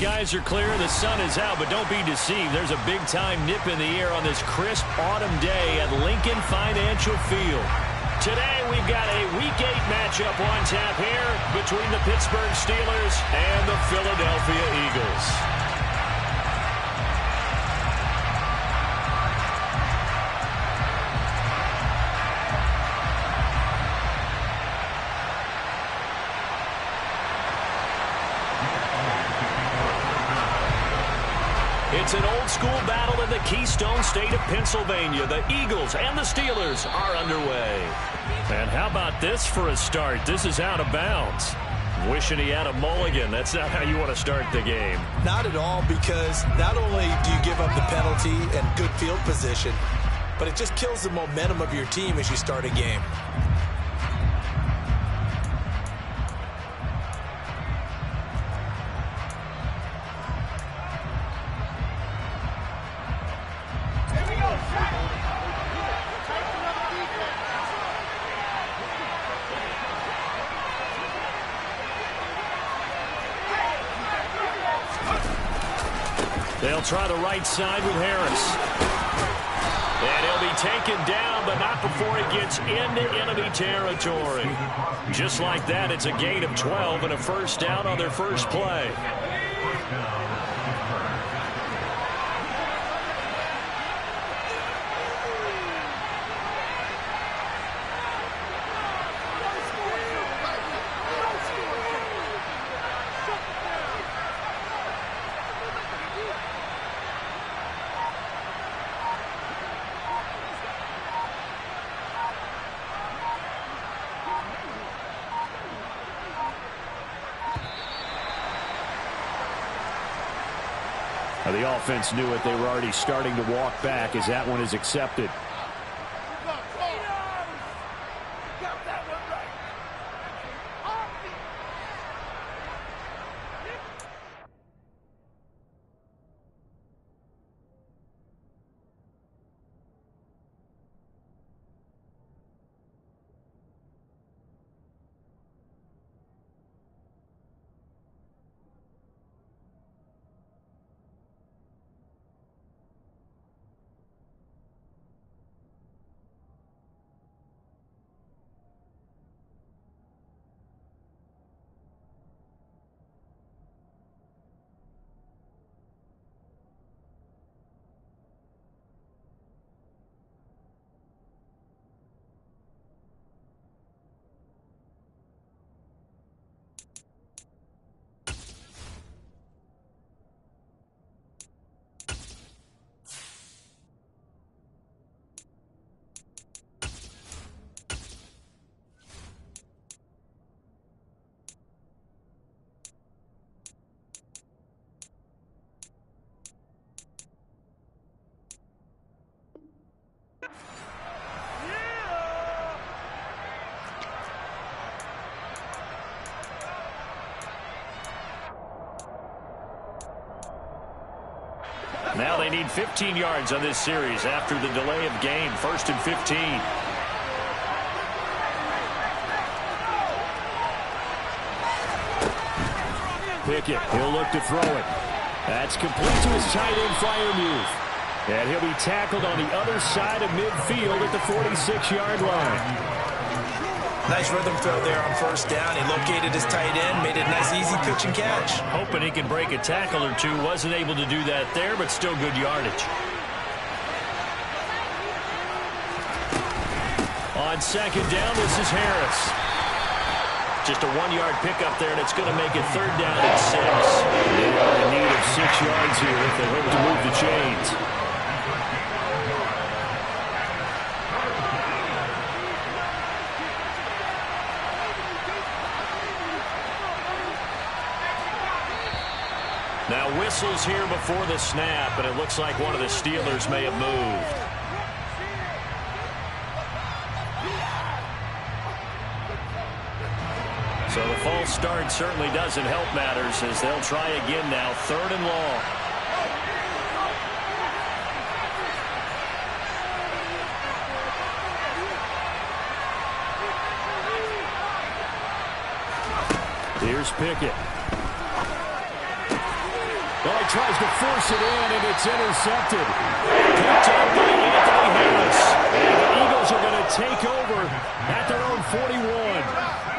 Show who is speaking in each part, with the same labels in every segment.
Speaker 1: skies are clear, the sun is out, but don't be deceived. There's a big-time nip in the air on this crisp autumn day at Lincoln Financial Field. Today, we've got a Week 8 matchup on tap here between the Pittsburgh Steelers and the Philadelphia Eagles. It's an old-school battle in the Keystone State of Pennsylvania. The Eagles and the Steelers are underway. And how about this for a start? This is out of bounds. Wishing he had a mulligan. That's not how you want to start the game.
Speaker 2: Not at all, because not only do you give up the penalty and good field position, but it just kills the momentum of your team as you start a game.
Speaker 1: They'll try the right side with Harris. And he'll be taken down, but not before he gets into enemy territory. Just like that, it's a gain of 12 and a first down on their first play. The offense knew it. They were already starting to walk back as that one is accepted. Now they need 15 yards on this series after the delay of game. 1st and 15. Pickett, he'll look to throw it. That's complete to his tight end Freiermuth. And he'll be tackled on the other side of midfield at the 46-yard line.
Speaker 2: Nice rhythm throw there on first down. He located his tight end, made it a nice easy pitch and catch.
Speaker 1: Hoping he can break a tackle or two. Wasn't able to do that there, but still good yardage. On second down, this is Harris. Just a 1-yard pickup there, and it's going to make it 3rd down and 6. They are in need of 6 yards here if they hope to move the chains. Now whistles here before the snap, and it looks like one of the Steelers may have moved. So the false start certainly doesn't help matters as they'll try again now, 3rd and long. Here's Pickett. tries to force it in, and it's intercepted. Picked up by Anthony Harris. And the Eagles are going to take over at their own 41.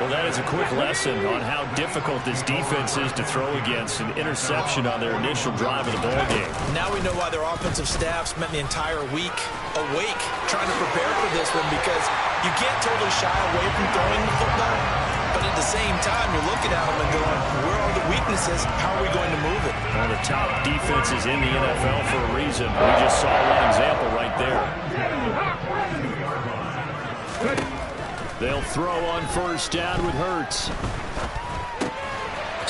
Speaker 1: Well, that is a quick lesson on how difficult this defense is to throw against. An interception on their initial drive of the ballgame.
Speaker 2: Now we know why their offensive staff spent the entire week awake trying to prepare for this one, because you can't totally shy away from throwing the football. But at the same time, you're looking at them and going, where are the weaknesses? How are we going to move it?
Speaker 1: One of the top defenses in the NFL for a reason. We just saw one example right there. They'll throw on first down with Hurts.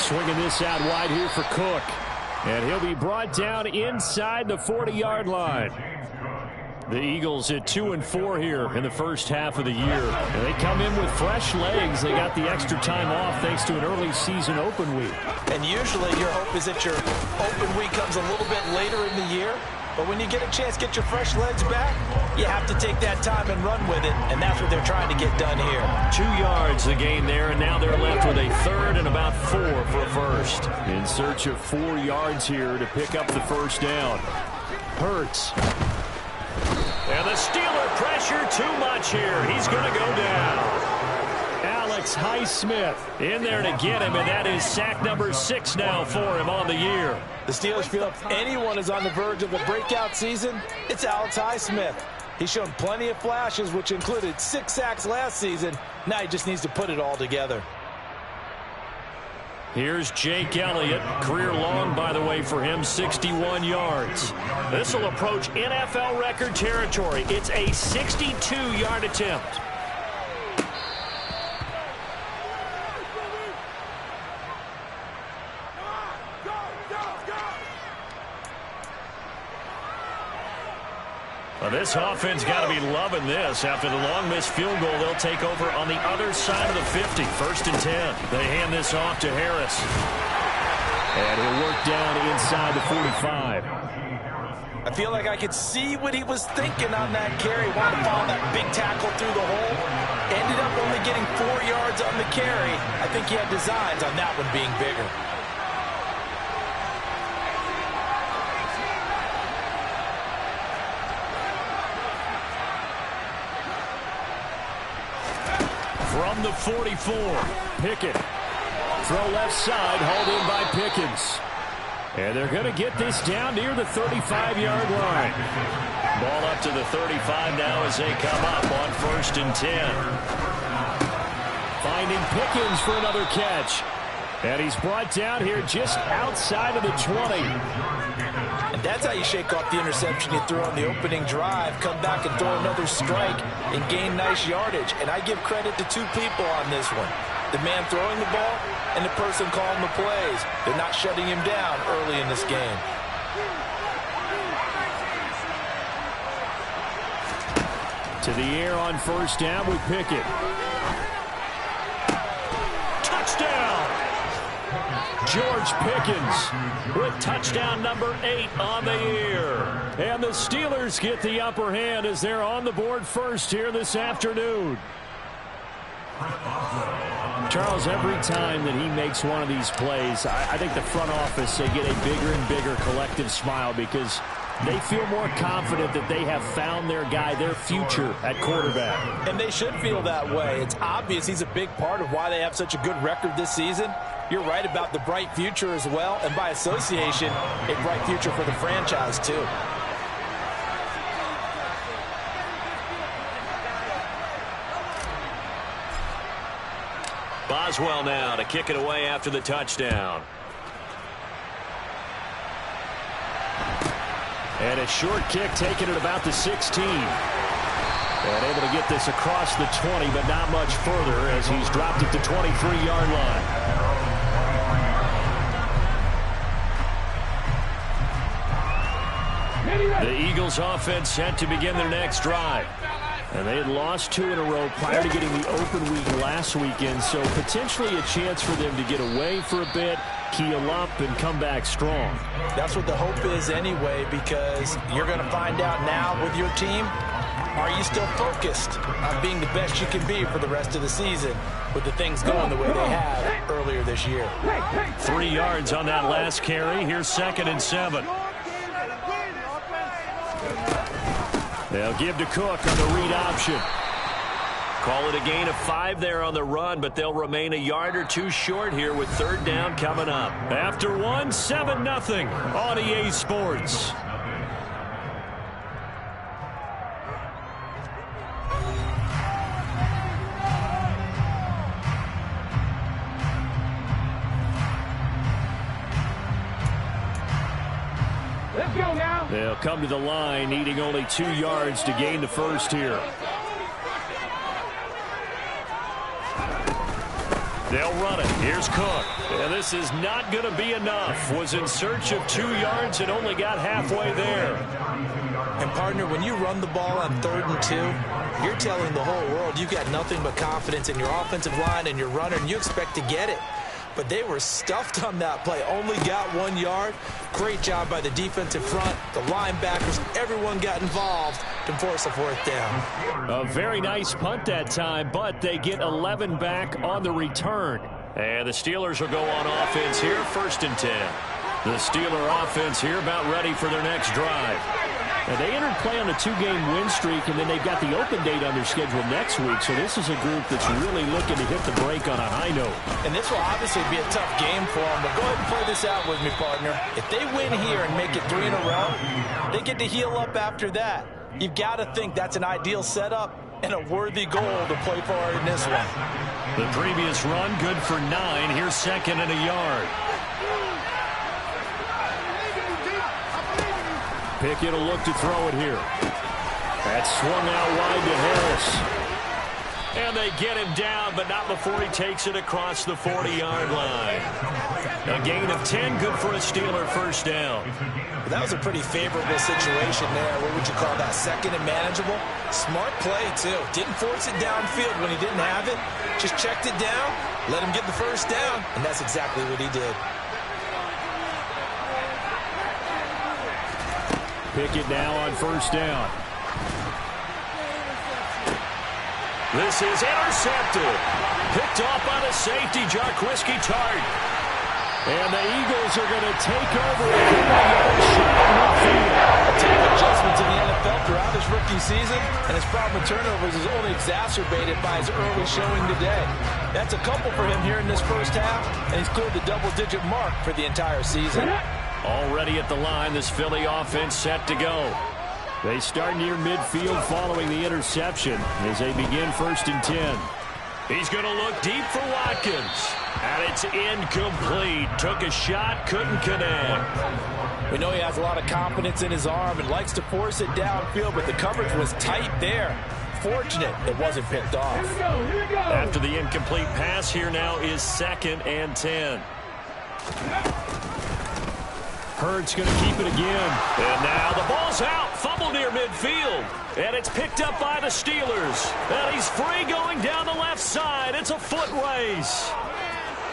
Speaker 1: Swinging this out wide here for Cook. And he'll be brought down inside the 40-yard line. The Eagles at 2-4 here in the first half of the year. And they come in with fresh legs. They got the extra time off thanks to an early season open week.
Speaker 2: And usually your hope is that your open week comes a little bit later in the year. But when you get a chance to get your fresh legs back, you have to take that time and run with it. And that's what they're trying to get done here.
Speaker 1: 2 yards the gain there, and now they're left with a third and about 4 for a first. In search of 4 yards here to pick up the first down. Hurts. And the Steeler pressure too much here. He's going to go down. Alex Highsmith in there to get him, and that is sack number 6 now for him on the year.
Speaker 2: The Steelers feel if anyone is on the verge of a breakout season, it's Alex Highsmith. He's shown plenty of flashes, which included 6 sacks last season. Now he just needs to put it all together.
Speaker 1: Here's Jake Elliott. Career long, by the way, for him, 61 yards. This will approach NFL record territory. It's a 62-yard attempt. Well, this offense got to be loving this. After the long missed field goal, they'll take over on the other side of the 50. 1st and 10. They hand this off to Harris. And he'll work down inside the 45.
Speaker 2: I feel like I could see what he was thinking on that carry. Wanted to follow that big tackle through the hole. Ended up only getting 4 yards on the carry. I think he had designs on that one being bigger.
Speaker 1: From the 44, Pickett. Throw left side, hauled in by Pickens. And they're going to get this down near the 35-yard line. Ball up to the 35 now as they come up on 1st and 10. Finding Pickens for another catch. And he's brought down here just outside of the 20.
Speaker 2: And that's how you shake off the interception you threw on the opening drive, come back and throw another strike and gain nice yardage. And I give credit to 2 people on this one. The man throwing the ball and the person calling the plays. They're not shutting him down early in this game.
Speaker 1: To the air on first down with Pickett. Touchdown! George Pickens with touchdown number 8 on the year. And the Steelers get the upper hand as they're on the board first here this afternoon. Charles, every time that he makes one of these plays, I think the front office, they get a bigger and bigger collective smile because they feel more confident that they have found their guy, their future at quarterback.
Speaker 2: And they should feel that way. It's obvious he's a big part of why they have such a good record this season. You're right about the bright future as well, and by association, a bright future for the franchise too.
Speaker 1: Boswell now to kick it away after the touchdown. And a short kick taken at about the 16. And able to get this across the 20, but not much further as he's dropped it to 23-yard line. The Eagles offense set to begin their next drive. And they had lost 2 in a row prior to getting the open week last weekend, so potentially a chance for them to get away for a bit, keel up, and come back strong.
Speaker 2: That's what the hope is anyway, because you're going to find out now with your team, Are you still focused on being the best you can be for the rest of the season with the things going the way they have earlier this year?
Speaker 1: 3 yards on that last carry. Here's 2nd and 7. They'll give to Cook on the read option. Call it a gain of 5 there on the run, but they'll remain a yard or 2 short here with 3rd down coming up. After 1, 7-0 on EA Sports.
Speaker 3: Let's go now.
Speaker 1: They'll come to the line, needing only 2 yards to gain the first here. They'll run it. Here's Cook. And this is not going to be enough. Was in search of 2 yards and only got halfway there.
Speaker 2: And, partner, when you run the ball on 3rd and 2, you're telling the whole world you've got nothing but confidence in your offensive line and your runner, and you expect to get it. But they were stuffed on that play. Only got 1 yard. Great job by the defensive front. The linebackers, everyone got involved to force a 4th down.
Speaker 1: A very nice punt that time, but they get 11 back on the return. And the Steelers will go on offense here, 1st and 10. The Steeler offense here about ready for their next drive. Now, they entered play on a 2-game win streak, and then they've got the open date on their schedule next week. So this is a group that's really looking to hit the break on a high note.
Speaker 2: And this will obviously be a tough game for them, but go ahead and play this out with me, partner. If they win here and make it 3 in a row, they get to heal up after that. You've got to think that's an ideal setup and a worthy goal to play for in this one.
Speaker 1: The previous run, good for 9. Here's 2nd and a yard. Pickett will look to throw it here. That's swung out wide to Harris. And they get him down, but not before he takes it across the 40-yard line. A gain of 10, good for a Steeler 1st down.
Speaker 2: That was a pretty favorable situation there. What would you call that? 2nd and manageable? Smart play, too. Didn't force it downfield when he didn't have it. Just checked it down, let him get the 1st down, and that's exactly what he did.
Speaker 1: Pickett now on 1st down. This is intercepted. Picked off by the safety, Jarquiski Tart. And the Eagles are going to take over a 50-yard shot in midfield.
Speaker 2: Take adjustments in the NFL throughout his rookie season, and his problem with turnovers is only exacerbated by his early showing today. That's a couple for him here in this 1st half, and he's cleared the double-digit mark for the entire season.
Speaker 1: Already at the line, this Philly offense set to go. They start near midfield following the interception as they begin 1st and 10. He's going to look deep for Watkins. And it's incomplete. Took a shot, couldn't connect.
Speaker 2: We know he has a lot of confidence in his arm and likes to force it downfield, but the coverage was tight there. Fortunate it wasn't picked off.
Speaker 1: After the incomplete pass, here now is 2nd and 10. Hurts going to keep it again. And now the ball's out. Fumble near midfield. And it's picked up by the Steelers. And he's free going down the left side. It's a foot race.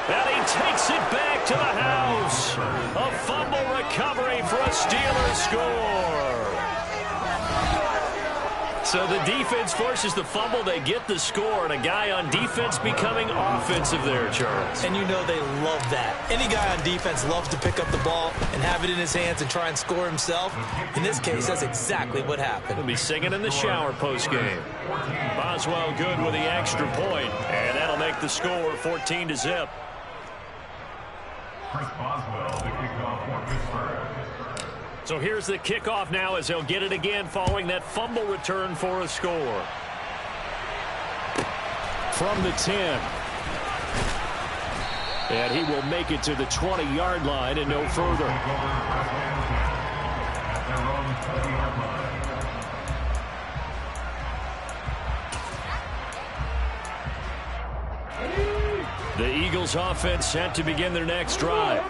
Speaker 1: And he takes it back to the house. A fumble recovery for a Steelers score. So the defense forces the fumble. They get the score. And a guy on defense becoming offensive there, Charles.
Speaker 2: And you know they love that. Any guy on defense loves to pick up the ball and have it in his hands and try and score himself. In this case, that's exactly what happened.
Speaker 1: He'll be singing in the shower postgame. Boswell good with the extra point. And that'll make the score 14-0.
Speaker 3: Chris Boswell, the kickoff for Pittsburgh.
Speaker 1: So here's the kickoff now as they'll get it again following that fumble return for a score. From the 10. And he will make it to the 20-yard line and no further. The Eagles offense set to begin their next drive.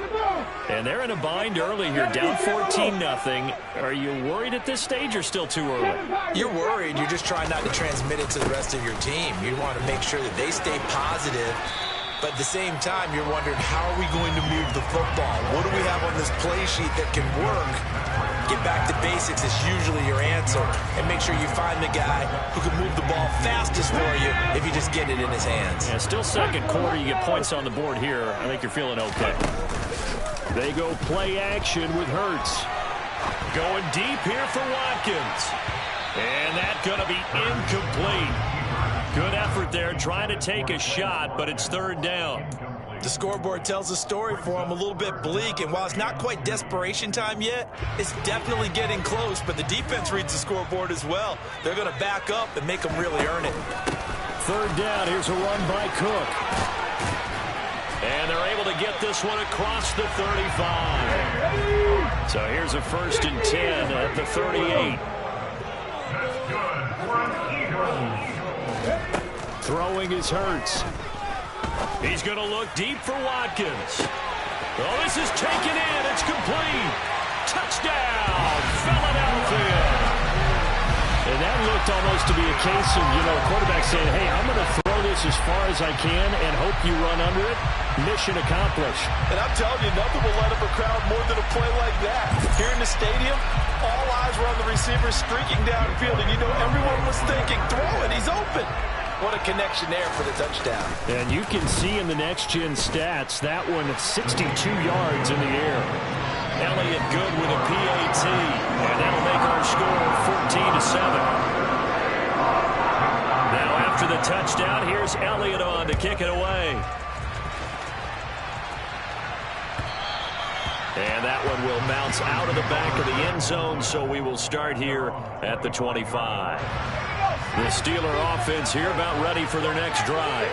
Speaker 1: And they're in a bind early here, down 14-0. Are you worried at this stage or still too early?
Speaker 2: You're worried. You're just trying not to transmit it to the rest of your team. You want to make sure that they stay positive. But at the same time, you're wondering, how are we going to move the football? What do we have on this play sheet that can work Get back to basics is usually your answer. And make sure you find the guy who can move the ball fastest for you if you just get it in his hands.
Speaker 1: Yeah, still second quarter. You get points on the board here. I think you're feeling okay. They go play action with Hurts. Going deep here for Watkins. And that's going to be incomplete. Good effort there trying to take a shot, but it's third down.
Speaker 2: The scoreboard tells a story for him, a little bit bleak, and while it's not quite desperation time yet, it's definitely getting close, but the defense reads the scoreboard as well. They're going to back up and make them really earn it.
Speaker 1: Third down, here's a run by Cook. And they're able to get this one across the 35. So here's a 1st and 10 at the 38. Throwing is Hurts. He's going to look deep for Watkins. Oh, this is taken in. It's complete. Touchdown, Philadelphia. And that looked almost to be a case of, a quarterback saying, hey, I'm going to throw this as far as I can and hope you run under it. Mission accomplished.
Speaker 2: And I'm telling you, nothing will light up a crowd more than a play like that. Here in the stadium, all eyes were on the receiver streaking downfield, and everyone was thinking, throw it, he's open. What a connection there for the touchdown.
Speaker 1: And you can see in the next-gen stats, that one 62 yards in the air. Elliott good with a PAT, and that'll make our score 14-7. Now after the touchdown, here's Elliott on to kick it away. And that one will bounce out of the back of the end zone, so we will start here at the 25. The Steeler offense here about ready for their next drive.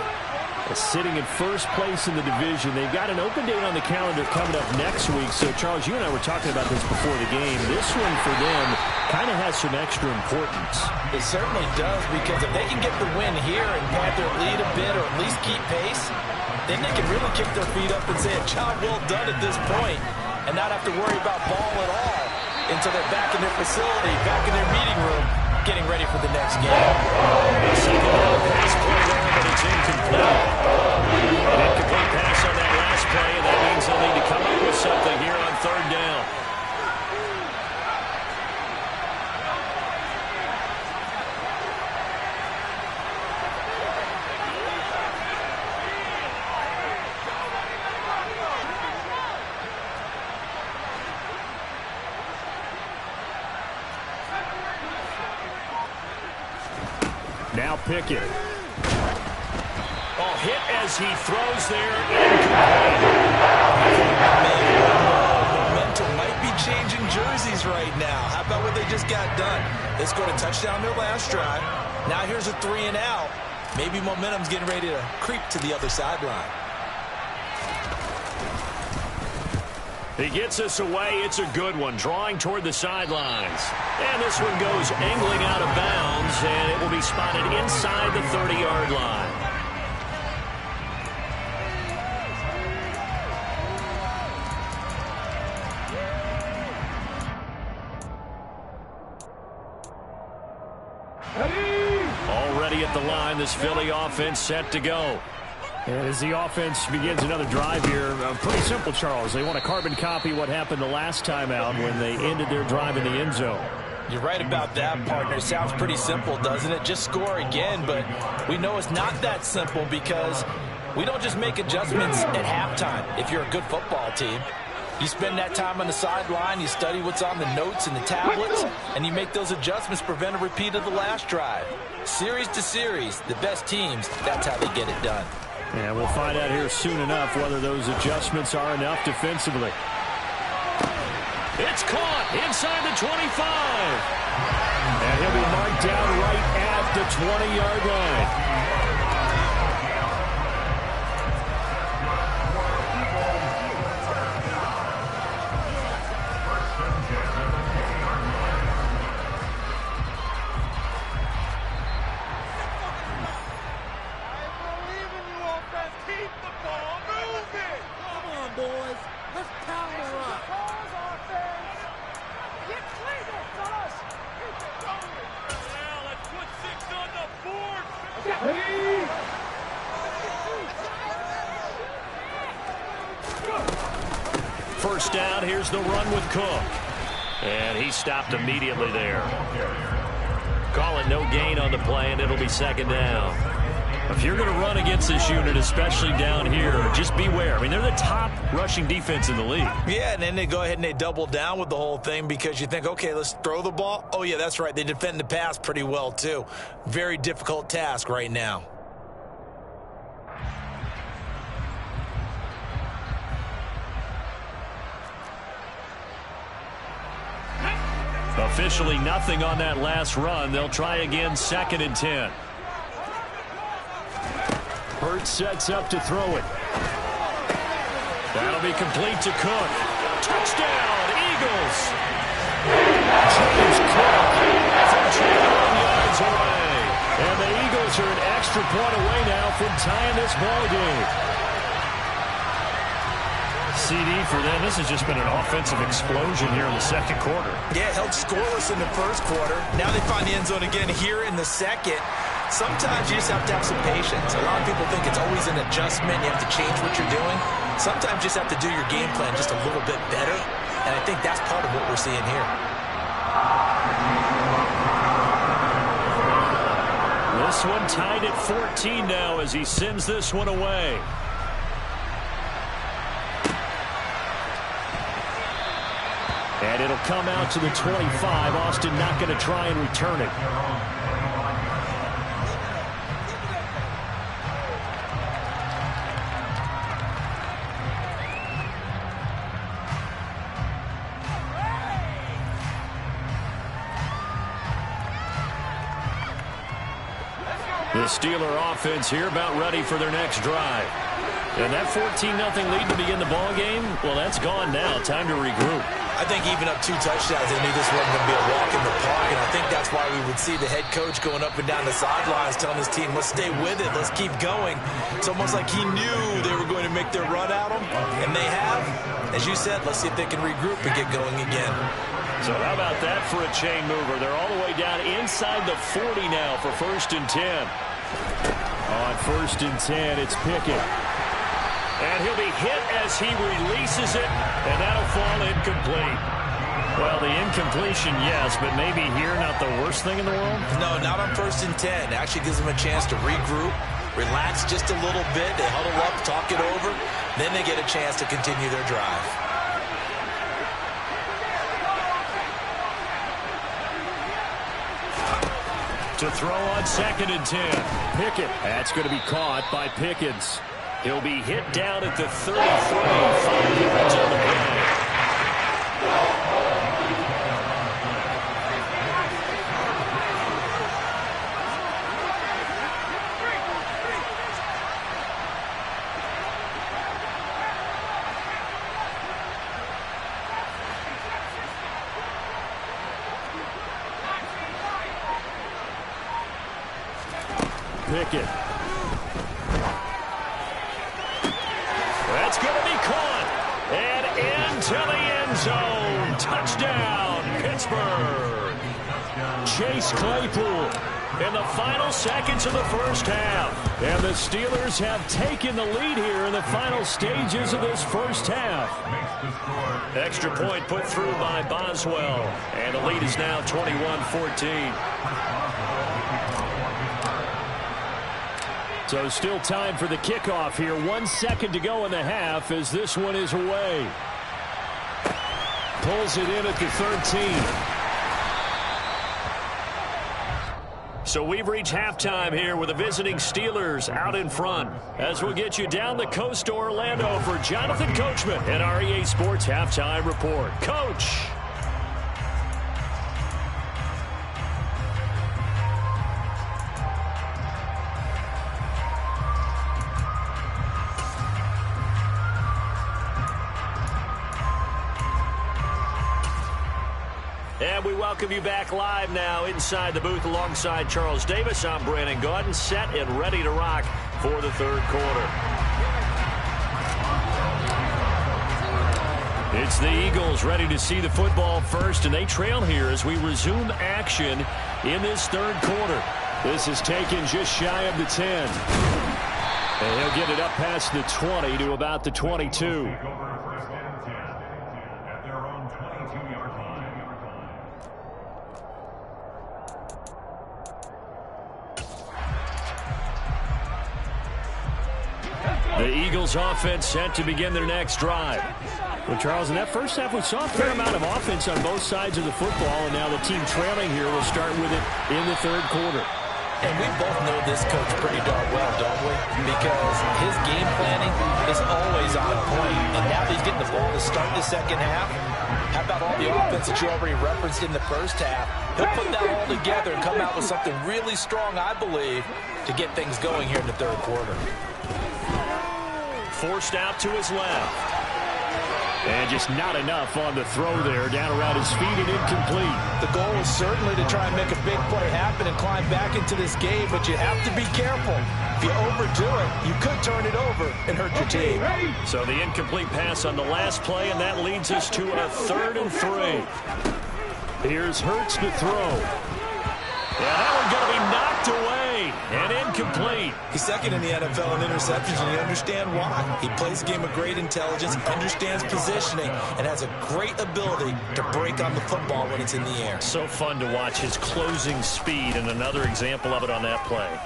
Speaker 1: Sitting in first place in the division. They've got an open date on the calendar coming up next week. So, Charles, you and I were talking about this before the game. This one for them kind of has some extra importance.
Speaker 2: It certainly does, because if they can get the win here and pad their lead a bit or at least keep pace, then they can really kick their feet up and say a job well done at this point and not have to worry about ball at all until they're back in their facility, back in their meeting room, getting ready for the next game.
Speaker 1: Second down pass play there, but it's incomplete. An incomplete pass on that last play, and that means they'll need to come up with something here on third down. Now Pickett. Oh, hit as he throws there.
Speaker 2: Momentum might be changing jerseys right now. How about what they just got done? They scored a touchdown their last drive. Now here's a 3 and out. Maybe momentum's getting ready to creep to the other sideline.
Speaker 1: He gets us away. It's a good one, drawing toward the sidelines. And this one goes angling out of bounds, and it will be spotted inside the 30-yard line. Already at the line, this Philly offense set to go. And as the offense begins another drive here, pretty simple, Charles. They want to carbon copy what happened the last time out when they ended their drive in the end zone.
Speaker 2: You're right about that, partner. Sounds pretty simple, doesn't it? Just score again, but we know it's not that simple because we don't just make adjustments at halftime if you're a good football team. You spend that time on the sideline, you study what's on the notes and the tablets, and you make those adjustments to prevent a repeat of the last drive. Series to series, the best teams, that's how they get it done.
Speaker 1: And we'll find out here soon enough whether those adjustments are enough defensively. It's caught inside the 25. And he'll be marked down right at the 20-yard line. First down, here's the run with Cook. And he stopped immediately there. Call it no gain on the play, and it'll be second down. If you're going to run against this unit, especially down here, just beware. I mean, they're the top rushing defense in the league.
Speaker 2: Yeah, and then they go ahead and they double down with the whole thing because you think, okay, let's throw the ball. Oh, yeah, that's right. They defend the pass pretty well, too. Very difficult task right now.
Speaker 1: Officially nothing on that last run. They'll try again, 2nd and 10. Hurts sets up to throw it. That'll be complete to Cook. Touchdown, Eagles. James Cook from 21 yards away. And the Eagles are an extra point away now from tying this ball game. CD for them. This has just been an offensive explosion here in the second quarter.
Speaker 2: Yeah, held scoreless in the first quarter. Now they find the end zone again here in the second. Sometimes you just have to have some patience. A lot of people think it's always an adjustment. You have to change what you're doing. Sometimes you just have to do your game plan just a little bit better. And I think that's part of what we're seeing here.
Speaker 1: This one tied at 14 now as he sends this one away. And it'll come out to the 25. Austin not going to try and return it. The Steeler offense here about ready for their next drive. And that 14-0 lead to begin the ball game, well, that's gone now. Time to regroup.
Speaker 2: I think even up 2 touchdowns, they knew this wasn't going to be a walk in the park, and I think that's why we would see the head coach going up and down the sidelines telling his team, let's stay with it, let's keep going. It's almost like he knew they were going to make their run at him, and they have. As you said, let's see if they can regroup and get going again.
Speaker 1: So how about that for a chain mover? They're all the way down inside the 40 now for 1st and 10. On 1st and 10, it's Pickett. And he'll be hit as he releases it, and that'll fall incomplete. Well, the incompletion, yes, but maybe here not the worst thing in the world?
Speaker 2: No, not on 1st and 10. It actually gives them a chance to regroup, relax just a little bit. They huddle up, talk it over. Then they get a chance to continue their drive.
Speaker 1: To throw on 2nd and 10. Pickett. That's going to be caught by Pickens. He'll be hit down at the 33. 5 yards on the play. Pickett. That's going to be caught. And into the end zone. Touchdown, Pittsburgh. Chase Claypool in the final seconds of the first half. And the Steelers have taken the lead here in the final stages of this first half. Extra point put through by Boswell. And the lead is now 21-14. So still time for the kickoff here. 1 second to go in the half as this one is away. Pulls it in at the 13. So we've reached halftime here with the visiting Steelers out in front. As we'll get you down the coast to Orlando for Jonathan Coachman and our EA Sports Halftime Report. Coach. And we welcome you back live now inside the booth alongside Charles Davis. I'm Brandon Gaudin, set and ready to rock for the third quarter. It's the Eagles ready to see the football first, and they trail here as we resume action in this third quarter. This is taken just shy of the 10. And he'll get it up past the 20 to about the 22. The Eagles offense set to begin their next drive. Well, Charles, in that first half, we saw a fair amount of offense on both sides of the football, and now the team trailing here will start with it in the third quarter.
Speaker 2: And we both know this coach pretty darn well, don't we? Because his game planning is always on point. And now that he's getting the ball to start the second half, how about all the offense that you already referenced in the first half? He'll put that all together and come out with something really strong, I believe, to get things going here in the third quarter.
Speaker 1: Forced out to his left. And just not enough on the throw there. Down around his feet and incomplete.
Speaker 2: The goal is certainly to try and make a big play happen and climb back into this game, but you have to be careful. If you overdo it, you could turn it over and hurt your team.
Speaker 1: So the incomplete pass on the last play, and that leads us to a 3rd and 3. Here's Hurts to throw. Yeah, that one's going to be knocked away and incomplete.
Speaker 2: He's second in the NFL in interceptions, and you understand why. He plays a game of great intelligence, understands positioning, and has a great ability to break on the football when it's in the air.
Speaker 1: So fun to watch his closing speed, and another example of it on that play.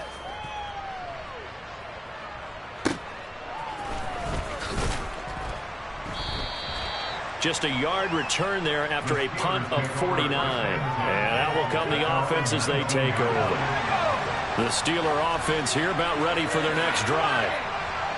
Speaker 1: Just a yard return there after a punt of 49. And out will come the offense as they take over. The Steeler offense here about ready for their next drive.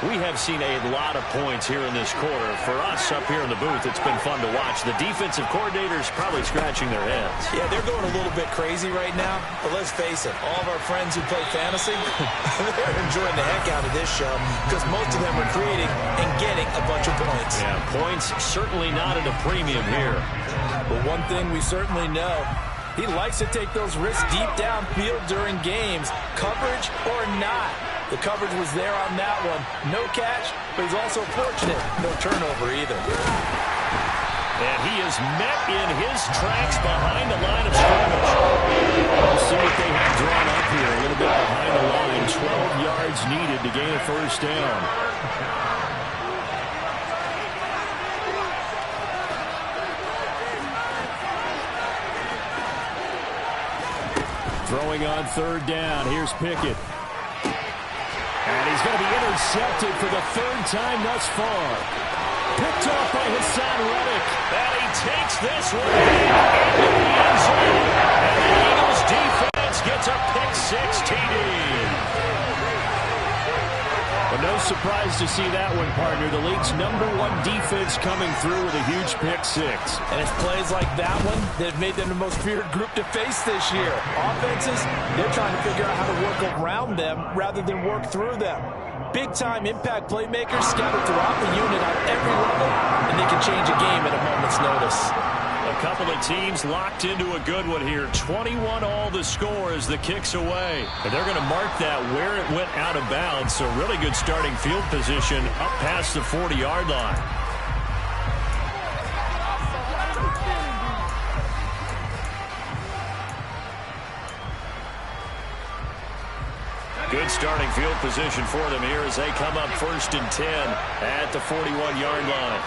Speaker 1: We have seen a lot of points here in this quarter. For us up here in the booth, it's been fun to watch. The defensive coordinators probably scratching their heads.
Speaker 2: Yeah, they're going a little bit crazy right now. But let's face it, all of our friends who play fantasy, they're enjoying the heck out of this show because most of them are creating and getting a bunch of points.
Speaker 1: Yeah, points certainly not at a premium here.
Speaker 2: But one thing we certainly know, he likes to take those risks deep downfield during games, coverage or not. The coverage was there on that one. No catch, but he's also fortunate. No turnover either.
Speaker 1: And he is met in his tracks behind the line of scrimmage. We'll see what they have drawn up here. A little bit behind the line. 12 yards needed to gain a first down. Throwing on 3rd down. Here's Pickett. And he's going to be intercepted for the 3rd time thus far. Picked off by Hassan Reddick. And he takes this one into the end zone. And the Eagles defense gets a pick-6 TD. But no surprise to see that one, partner. The league's #1 defense coming through with a huge pick-6.
Speaker 2: And it's plays like that one that have made them the most feared group to face this year. Offenses, they're trying to figure out how to work around them rather than work through them. Big-time impact playmakers scattered throughout the unit on every level, and they can change a game at a moment's notice.
Speaker 1: A couple of teams locked into a good one here. 21 all the score as the kick's away. And they're going to mark that where it went out of bounds. So really good starting field position up past the 40-yard line. Good starting field position for them here as they come up 1st and 10 at the 41-yard line.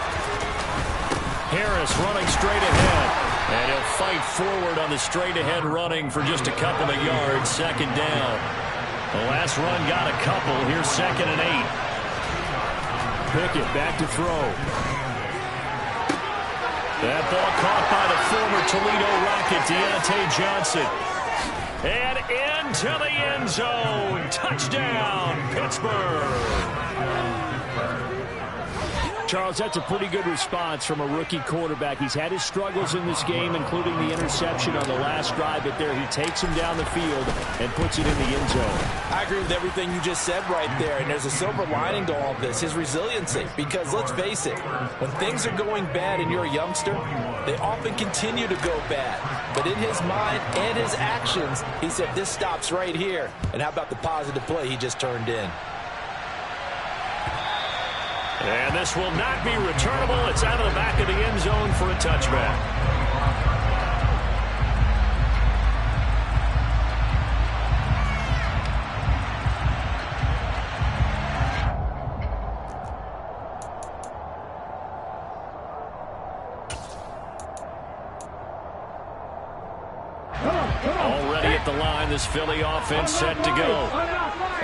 Speaker 1: Harris running straight ahead, and he'll fight forward on the straight-ahead running for just a couple of yards. 2nd down. The last run got a couple. Here's 2nd and 8. Pickett back to throw. That ball caught by the former Toledo Rocket, Deontay Johnson. And into the end zone. Touchdown, Pittsburgh. Charles, that's a pretty good response from a rookie quarterback. He's had his struggles in this game, including the interception on the last drive, but there he takes him down the field and puts it in the end zone.
Speaker 2: I agree with everything you just said right there, and there's a silver lining to all of this, his resiliency. Because let's face it, when things are going bad and you're a youngster, they often continue to go bad. But in his mind and his actions, he said, this stops right here. And how about the positive play he just turned in?
Speaker 1: And this will not be returnable. It's out of the back of the end zone for a touchback. Already at the line, the this Philly offense set to go.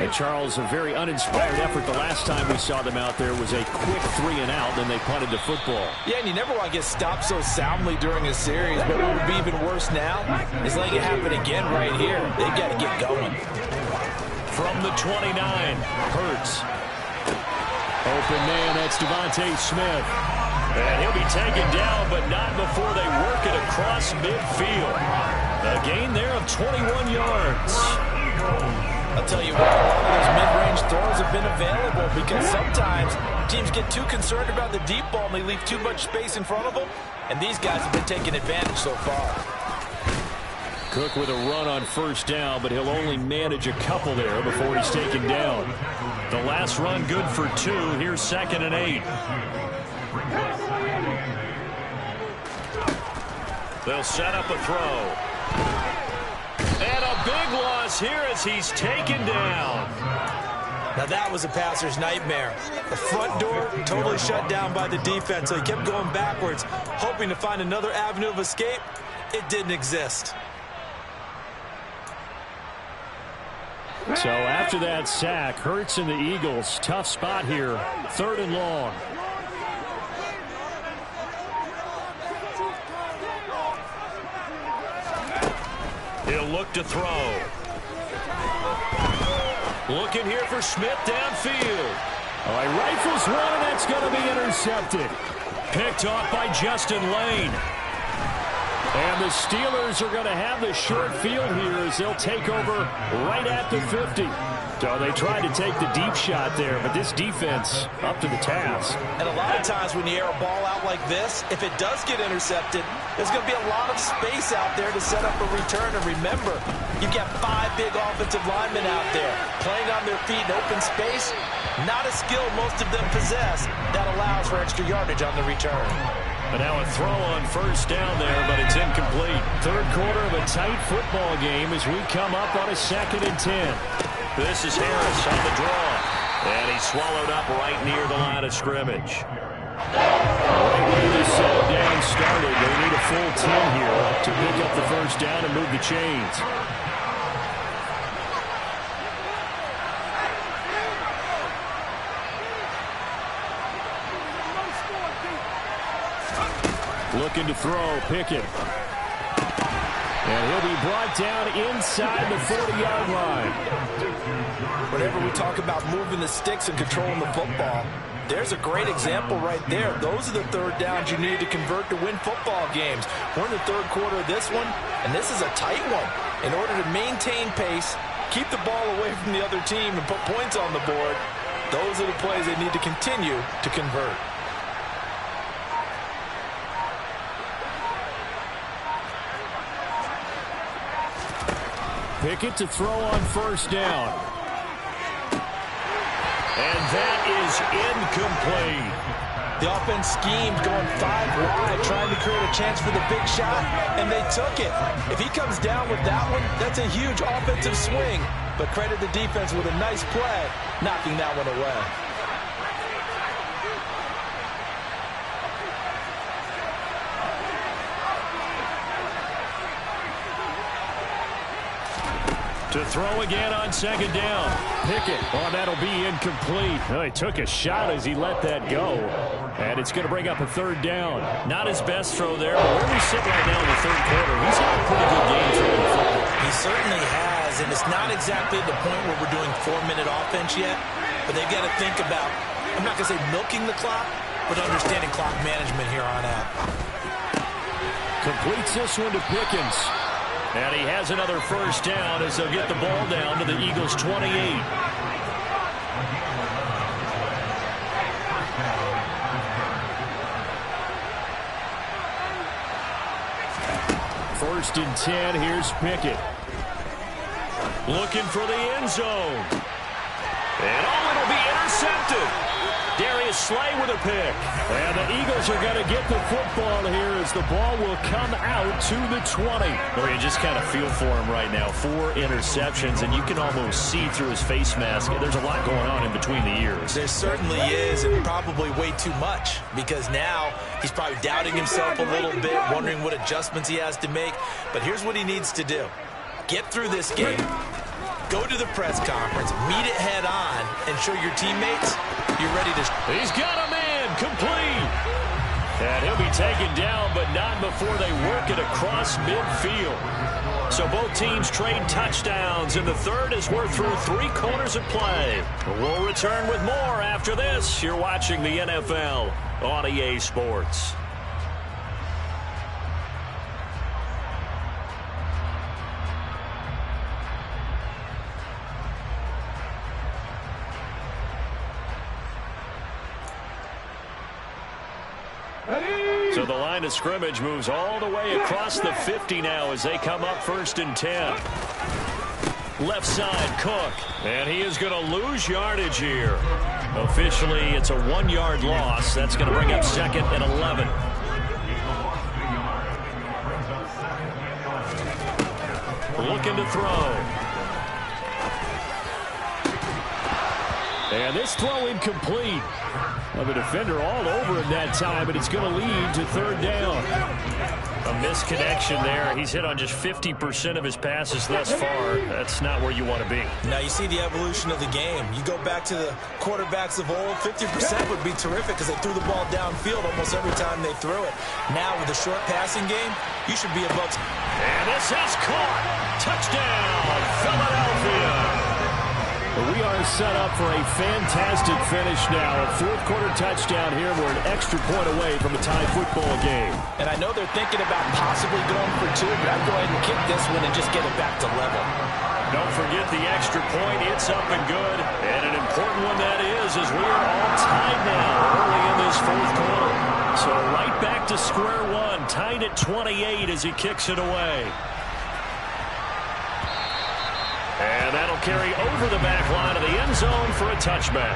Speaker 1: And Charles, a very uninspired effort. The last time we saw them out there was a quick 3-and-out, then they punted the football.
Speaker 2: Yeah, and you never want to get stopped so soundly during a series, but what would be even worse now is letting it happen again right here. They've got to get going.
Speaker 1: From the 29, Hurts. Open man, that's Devontae Smith. And he'll be taken down, but not before they work it across midfield. A gain there of 21 yards.
Speaker 2: I'll tell you what, a lot of those mid-range throws have been available because sometimes teams get too concerned about the deep ball and they leave too much space in front of them, and these guys have been taking advantage so far.
Speaker 1: Cook with a run on first down, but he'll only manage a couple there before he's taken down. The last run good for 2. Here's 2nd and 8. They'll set up a throw. And a big loss here as he's taken down.
Speaker 2: Now that was a passer's nightmare. The front door totally shut down by the defense, so he kept going backwards, hoping to find another avenue of escape. It didn't exist.
Speaker 1: So after that sack, Hurts and the Eagles, tough spot here, 3rd and long. He'll look to throw. Looking here for Smith downfield. All right, rifles one, and that's going to be intercepted. Picked off by Justin Lane. And the Steelers are going to have the short field here as they'll take over right at the 50. So they tried to take the deep shot there, but this defense up to the task.
Speaker 2: And a lot of times when you air a ball out like this, if it does get intercepted, there's going to be a lot of space out there to set up a return. And remember, you've got 5 big offensive linemen out there playing on their feet in open space. Not a skill most of them possess that allows for extra yardage on the return.
Speaker 1: But now a throw on first down there, but it's incomplete. 3rd quarter of a tight football game as we come up on a 2nd and 10. This is Harris on the draw. And he's swallowed up right near the line of scrimmage. Right where this down started, they need a full 10 here to pick up the first down and move the chains. Looking to throw, Pickett. And he'll be brought down inside the 40-yard line.
Speaker 2: Whenever we talk about moving the sticks and controlling the football, there's a great example right there. Those are the 3rd downs you need to convert to win football games. We're in the 3rd quarter of this one, and this is a tight one. In order to maintain pace, keep the ball away from the other team, and put points on the board, those are the plays they need to continue to convert.
Speaker 1: Pickett to throw on first down. And that is incomplete.
Speaker 2: The offense schemed going 5 wide, trying to create a chance for the big shot, and they took it. If he comes down with that one, that's a huge offensive swing. But credit the defense with a nice play, knocking that one away.
Speaker 1: To throw again on 2nd down. Pickett. Oh, that'll be incomplete. Oh, he took a shot as he let that go. And it's going to bring up a 3rd down. Not his best throw there, but where we sit right now in the 3rd quarter, he's had a pretty good game throwing the football.
Speaker 2: He certainly has, and it's not exactly the point where we're doing 4-minute offense yet, but they've got to think about, I'm not going to say milking the clock, but understanding clock management here on out.
Speaker 1: Completes this one to Pickens. And he has another first down as they'll get the ball down to the Eagles' 28. First and 10, here's Pickett. Looking for the end zone. And it'll be intercepted. Darius Slay with a pick. And the Eagles are going to get the football here as the ball will come out to the 20. Well, you just kind of feel for him right now. 4 interceptions, and you can almost see through his face mask. There's a lot going on in between the ears.
Speaker 2: There certainly is, and probably way too much, because now he's probably doubting himself a little bit, wondering what adjustments he has to make. But here's what he needs to do. Get through this game. Go to the press conference, meet it head on, and show your teammates you're ready to...
Speaker 1: He's got a man, complete. And he'll be taken down, but not before they work it across midfield. So both teams trade touchdowns in the third as we're through 3 quarters of play. We'll return with more after this. You're watching the NFL on EA Sports. So the line of scrimmage moves all the way across the 50 now as they come up 1st and 10. Left side, Cook. And he is going to lose yardage here. Officially, it's a 1-yard loss. That's going to bring up 2nd and 11. Looking to throw. And this throw incomplete. Of a defender all over him that time, but it's going to lead to 3rd down. A misconnection there. He's hit on just 50% of his passes thus far. That's not where you want to be.
Speaker 2: Now you see the evolution of the game. You go back to the quarterbacks of old, 50% would be terrific because they threw the ball downfield almost every time they threw it. Now with a short passing game, you should be above.
Speaker 1: And this is caught. Touchdown, Philadelphia. We are set up for a fantastic finish now. A 4th quarter touchdown here. We're an extra point away from a tie football game.
Speaker 2: And I know they're thinking about possibly going for 2, but I'd go ahead and kick this one and just get it back to level.
Speaker 1: Don't forget the extra point. It's up and good. And an important one that is, as we are all tied now early in this 4th quarter. So right back to square one, tied at 28 as he kicks it away. And that'll carry over the back line of the end zone for a touchback.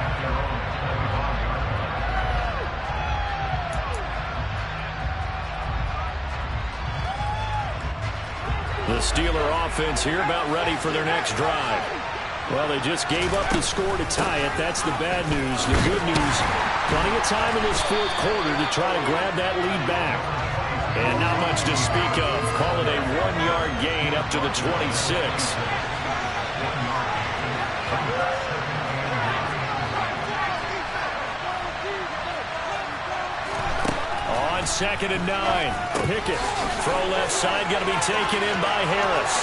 Speaker 1: The Steeler offense here about ready for their next drive. Well, they just gave up the score to tie it. That's the bad news. The good news, plenty of time in this 4th quarter to try to grab that lead back. And not much to speak of. Call it a 1-yard gain up to the 26. On 2nd and 9. Pickett. Throw left side going to be taken in by Harris.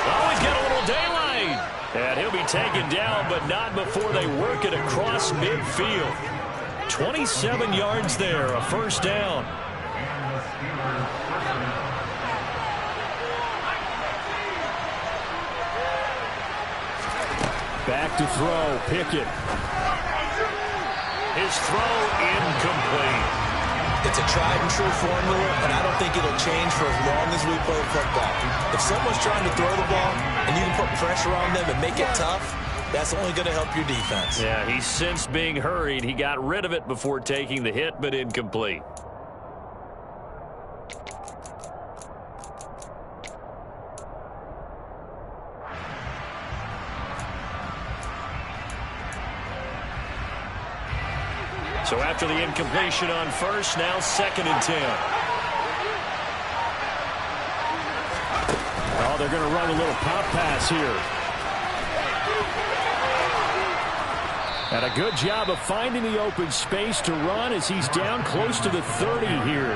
Speaker 1: Oh, he's got a little daylight. And he'll be taken down, but not before they work it across midfield. 27 yards there, a 1st down. Back to throw, Pickett. His throw incomplete.
Speaker 2: It's a tried-and-true formula, and I don't think it'll change for as long as we play football. If someone's trying to throw the ball and you can put pressure on them and make it tough, that's only going to help your defense.
Speaker 1: Yeah, he sensed being hurried. He got rid of it before taking the hit, but incomplete. So after the incompletion on 1st, now 2nd and 10. Oh, they're going to run a little pop pass here. And a good job of finding the open space to run as he's down close to the 30 here.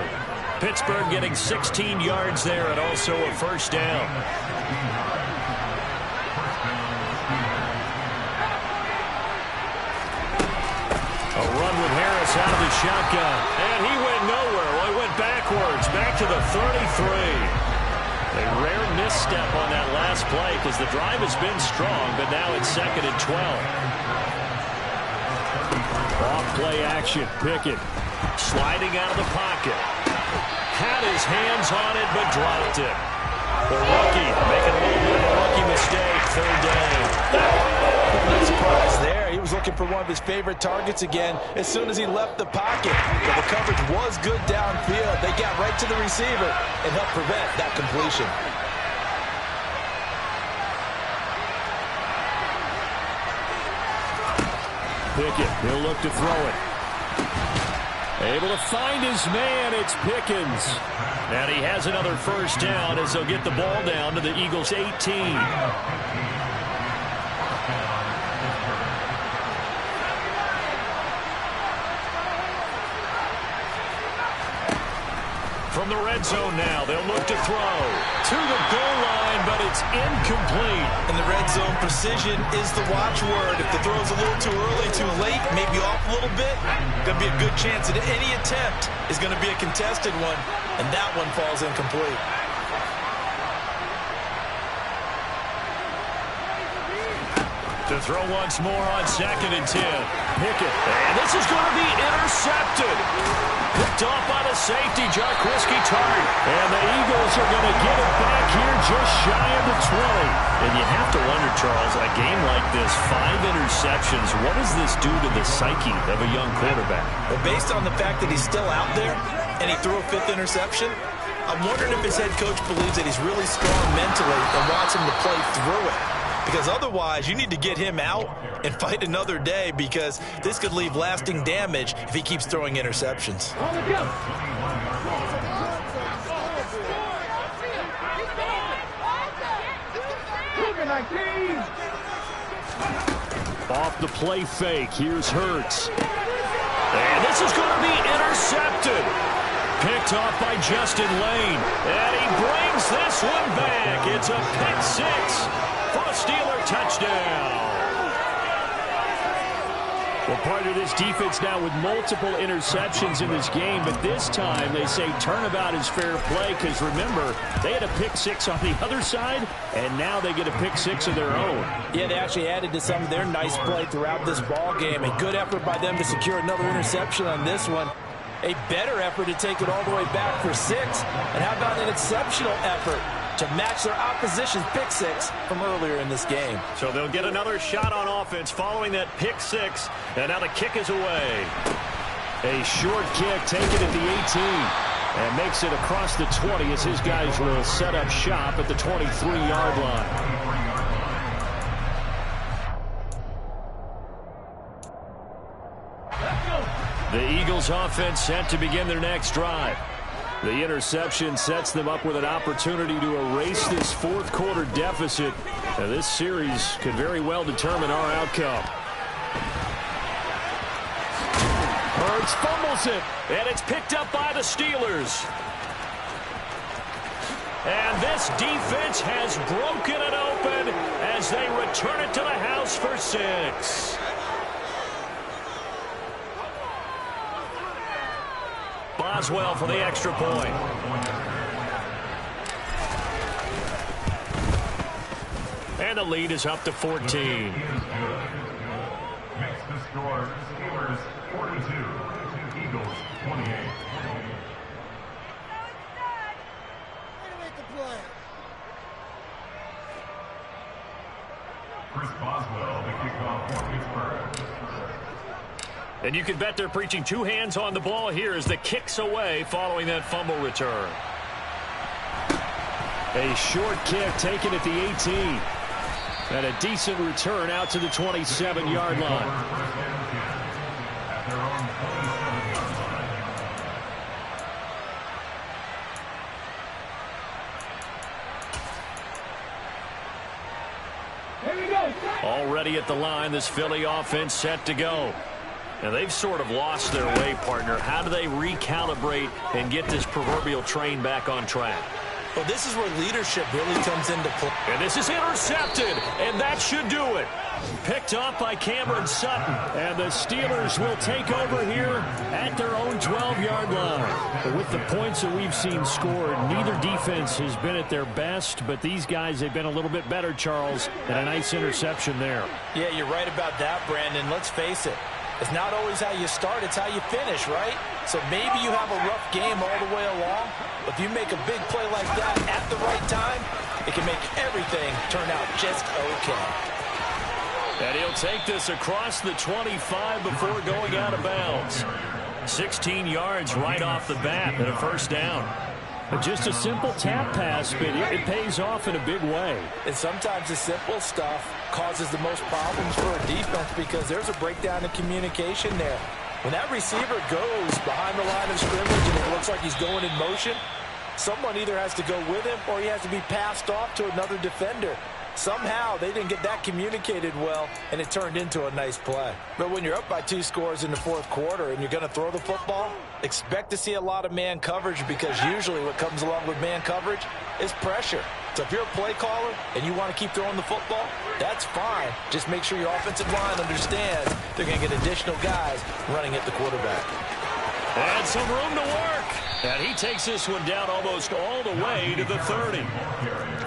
Speaker 1: Pittsburgh getting 16 yards there and also a 1st down. A run with Harris out of the shotgun. And he went nowhere. Well, he went backwards, back to the 33. A rare misstep on that last play because the drive has been strong, but now it's 2nd and 12. Off play action. Pickett sliding out of the pocket. Had his hands on it, but dropped it. The rookie making a little bit of a rookie mistake. 3rd down.
Speaker 2: No surprise there. He was looking for one of his favorite targets again as soon as he left the pocket. But the coverage was good downfield. They got right to the receiver and helped prevent that completion. Pickett, he'll look to throw it.
Speaker 1: Able to find his man. It's Pickens. And he has another first down as they'll get the ball down to the Eagles' 18. From the red zone now, they'll look to throw to the goal line, but it's incomplete.
Speaker 2: In the red zone, precision is the watchword. If the throw's a little too early, too late, maybe off a little bit, going to be a good chance that any attempt is going to be a contested one, and that one falls incomplete.
Speaker 1: To throw once more on 2nd and 10. Pickett. And this is going to be intercepted. Picked off by the safety, Jarquiski Tartt. And the Eagles are going to get it back here just shy of the 20. And you have to wonder, Charles, a game like this, 5 interceptions, what does this do to the psyche of a young quarterback?
Speaker 2: Well, based on the fact that he's still out there and he threw a 5th interception, I'm wondering if his head coach believes that he's really strong mentally and wants him to play through it. Because otherwise, you need to get him out and fight another day, because this could leave lasting damage if he keeps throwing interceptions.
Speaker 1: Off the play fake, here's Hurts. And this is going to be intercepted. Picked off by Justin Lane. And he brings this one back. It's a pick 6. For a Steeler touchdown. Well, part of this defense now with multiple interceptions in this game, but this time they say turnabout is fair play, because remember, they had a pick 6 on the other side, and now they get a pick 6 of their own.
Speaker 2: Yeah, they actually added to some of their nice play throughout this ball game. A good effort by them to secure another interception on this one. A better effort to take it all the way back for 6. And how about an exceptional effort to match their opposition's pick 6 from earlier in this game.
Speaker 1: So they'll get another shot on offense following that pick 6, and now the kick is away. A short kick taken at the 18, and makes it across the 20 as his guys will set up shop at the 23-yard line. The Eagles offense set to begin their next drive. The interception sets them up with an opportunity to erase this fourth quarter deficit. Now, this series could very well determine our outcome. Hurts fumbles it, and it's picked up by the Steelers. And this defense has broken it open as they return it to the house for 6. Boswell for the extra point. And the lead is up to 14.
Speaker 3: Makes the score Steelers 42, Eagles 28. Chris Boswell, the kickoff for Pittsburgh.
Speaker 1: And you can bet they're preaching 2 hands on the ball here as the kick's away following that fumble return. A short kick taken at the 18. And a decent return out to the 27-yard line. Already at the line, this Philly offense set to go. Now, they've sort of lost their way, partner. How do they recalibrate and get this proverbial train back on track?
Speaker 2: Well, this is where leadership really comes into play.
Speaker 1: And this is intercepted, and that should do it. Picked off by Cameron Sutton, and the Steelers will take over here at their own 12-yard line. But with the points that we've seen scored, neither defense has been at their best, but these guys have been a little bit better, Charles, and a nice interception there.
Speaker 2: Yeah, you're right about that, Brandon. Let's face it. It's not always how you start, it's how you finish, right? So maybe you have a rough game all the way along, but if you make a big play like that at the right time, it can make everything turn out just okay.
Speaker 1: And he'll take this across the 25 before going out of bounds. 16 yards right off the bat and a first down. But just a simple tap pass, but it pays off in a big way.
Speaker 2: And sometimes the simple stuff causes the most problems for a defense because there's a breakdown in communication there. When that receiver goes behind the line of scrimmage and it looks like he's going in motion, someone either has to go with him or he has to be passed off to another defender. Somehow they didn't get that communicated well, and it turned into a nice play. But when you're up by 2 scores in the fourth quarter and you're going to throw the football, expect to see a lot of man coverage, because usually what comes along with man coverage is pressure. So if you're a play caller and you want to keep throwing the football, that's fine. Just make sure your offensive line understands they're going to get additional guys running at the quarterback.
Speaker 1: And some room to work. And he takes this one down almost all the way to the 30.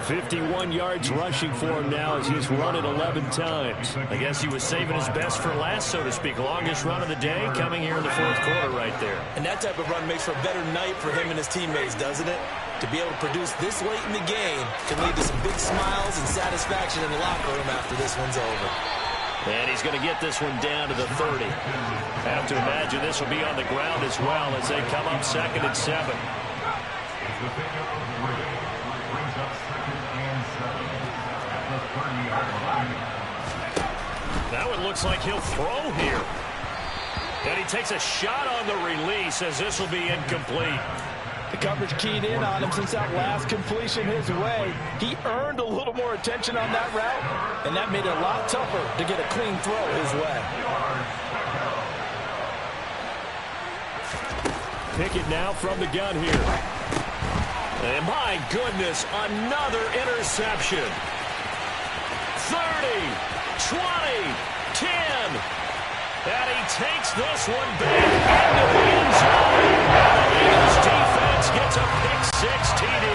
Speaker 1: 51 yards rushing for him now as he's run it 11 times. I guess he was saving his best for last, so to speak. Longest run of the day coming here in the fourth quarter right there.
Speaker 2: And that type of run makes for a better night for him and his teammates, doesn't it? To be able to produce this late in the game can lead to some big smiles and satisfaction in the locker room after this one's over.
Speaker 1: And he's going to get this one down to the 30. Have to imagine this will be on the ground as well as they come up 2nd and 7.
Speaker 3: It's the pickup of 3. Brings up 2nd and 7 at the 30-yard line.
Speaker 1: Now it looks like he'll throw here. And he takes a shot on the release as this will be incomplete.
Speaker 2: The coverage keyed in on him since that last completion his way. He earned a little more attention on that route, and that made it a lot tougher to get a clean throw his way.
Speaker 1: Pickett now from the gun here. And my goodness, another interception. 30, 20, 10. And he takes this one back into the end zone. And the Eagles defense gets a pick-6 TD.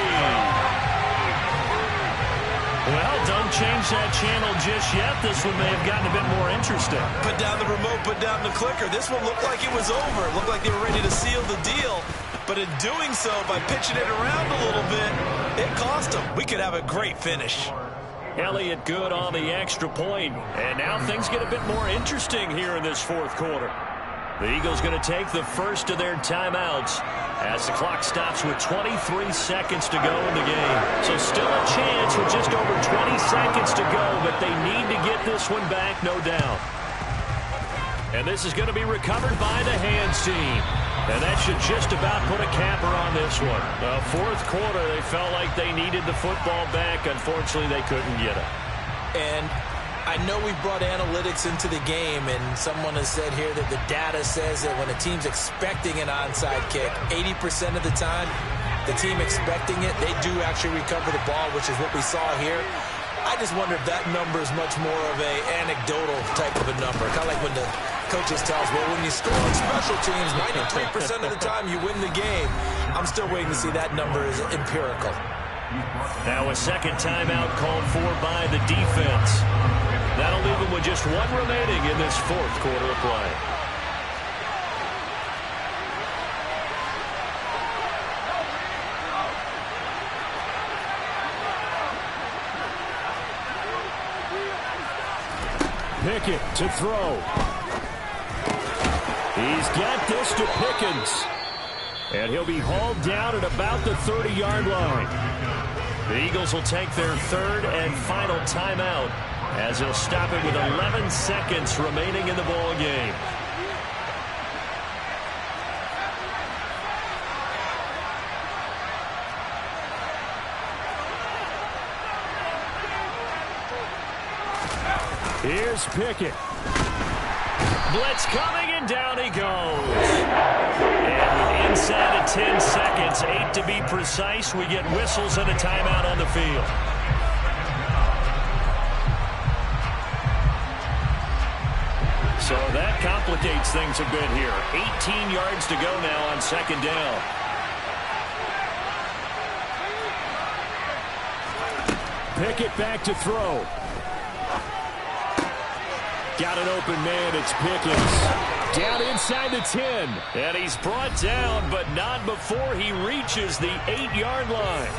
Speaker 1: Well, don't change that channel just yet. This one may have gotten a bit more interesting.
Speaker 2: Put down the remote, put down the clicker. This one looked like it was over. It looked like they were ready to seal the deal. But in doing so, by pitching it around a little bit, it cost them. We could have a great finish.
Speaker 1: Elliott good on the extra point. And now things get a bit more interesting here in this fourth quarter. The Eagles going to take the first of their timeouts as the clock stops with 23 seconds to go in the game. So still a chance with just over 20 seconds to go, but they need to get this one back, no doubt. And this is going to be recovered by the hands team. And that should just about put a capper on this one. The fourth quarter, they felt like they needed the football back. Unfortunately, they couldn't get it.
Speaker 2: And I know we brought analytics into the game, and someone has said here that the data says that when a team's expecting an onside kick, 80% of the time, the team expecting it, they do actually recover the ball, which is what we saw here. I just wonder if that number is much more of a anecdotal type of a number. Kind of like when the coaches tell us, well, when you score on special teams, 93% of the time you win the game. I'm still waiting to see that number is empirical.
Speaker 1: Now a second timeout called for by the defense. That'll leave them with just one remaining in this fourth quarter of play. Pickett to throw. He's got this to Pickens. And he'll be hauled down at about the 30-yard line. The Eagles will take their third and final timeout as they'll stop it with 11 seconds remaining in the ball game. Here's Pickett. Blitz coming, and down he goes. And inside of 10 seconds, 8 to be precise, we get whistles and a timeout on the field. So that complicates things a bit here. 18 yards to go now on second down. Pickett back to throw. Got an open man, it's Pickens. Down inside the 10. And he's brought down, but not before he reaches the 8-yard line.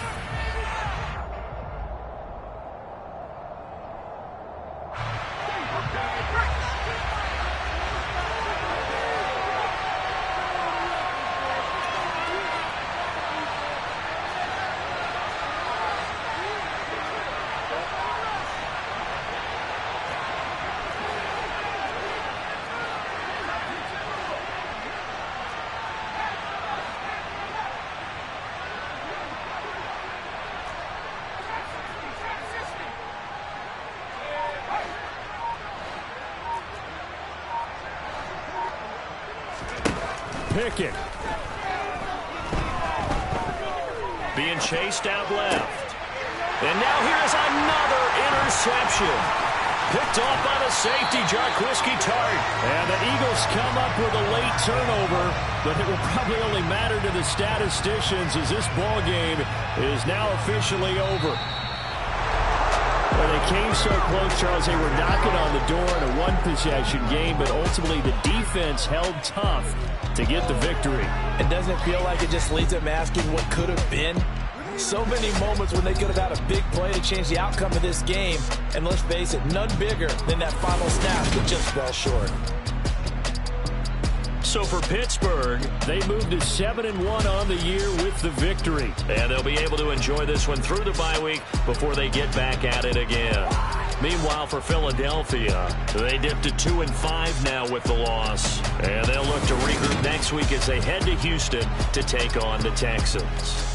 Speaker 1: Pickett. Being chased out left. And now here's another interception. Picked off by the safety, Jarquiski Tart. And the Eagles come up with a late turnover, but it will probably only matter to the statisticians as this ball game is now officially over. Well, they came so close, Charles. They were knocking on the door in a one-possession game, but ultimately the defense held tough to get the victory.
Speaker 2: And doesn't it feel like it just leads them asking what could have been? So many moments when they could have had a big play to change the outcome of this game. And let's face it, none bigger than that final snap that just fell short.
Speaker 1: So for Pittsburgh, they moved to 7-1 on the year with the victory. And they'll be able to enjoy this one through the bye week before they get back at it again. Meanwhile, for Philadelphia, they dipped to 2-5 now with the loss. And they'll look to regroup next week as they head to Houston to take on the Texans.